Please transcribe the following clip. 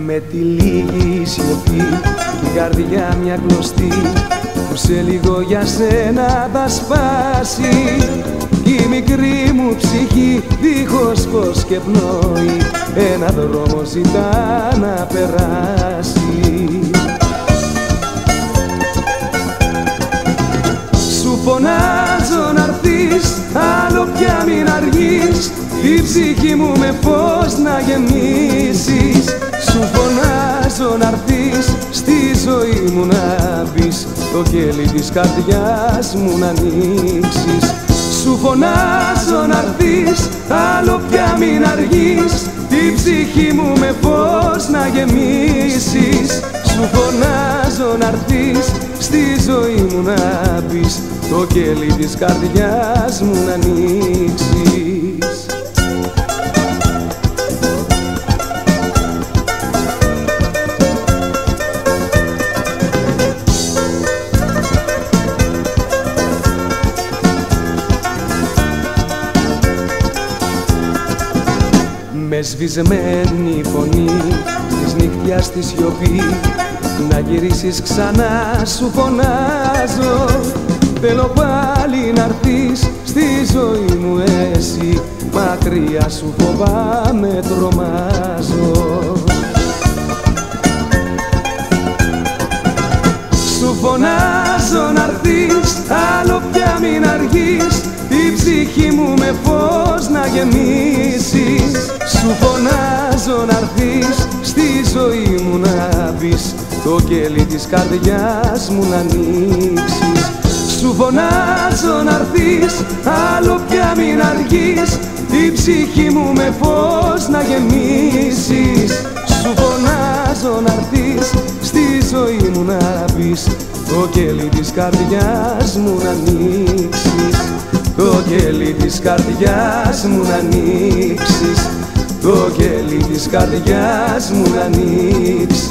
Με τη λίγη σιωπή την καρδιά μια κλωστή που σε λίγο για σένα θα σπάσει. Η μικρή μου ψυχή δίχως φως και πνοή ένα δρόμο ζητά να περάσει. Σου φωνάζω να'ρθείς, άλλο πια μην αργείς, η ψυχή μου με φως να γεμίσεις. Σου φωνάζω να'ρθείς, στη ζωή μου να μπεις, το κέλι της καρδιάς μου να ανοίξεις. Σου φωνάζω να'ρθείς, άλλο πια μην αργείς, η ψυχή μου με φως να γεμίσεις. Σου φωνάζω να'ρθείς, στη ζωή μου να μπεις, το κέλι της καρδιάς μου να ανοίξεις. Με σβησμένη φωνή της νύχτιας στη σιωπή να γυρίσεις ξανά σου φωνάζω. Θέλω πάλι να'ρθείς στη ζωή μου εσύ, μακριά σου φοβάμαι τρομάζω. Σου φωνάζω να'ρθείς, άλλο πια μην αργείς, η ψυχή μου με φως να γεμίσεις. Σου φωνάζω να'ρθείς, στη ζωή μου να μπεις, το κέλι της καρδιάς μου να ανοίξεις. Σου φωνάζω να'ρθείς, άλλο πια μην αργείς, η ψυχή μου με φως να γεμίσεις. Σου φωνάζω να'ρθείς, στη ζωή μου να μπεις, το κέλι της καρδιάς μου να ανοίξεις. Το κέλι της καρδιάς μου να ανοίξεις, το κέλι της καρδιάς μου να ανοίξεις.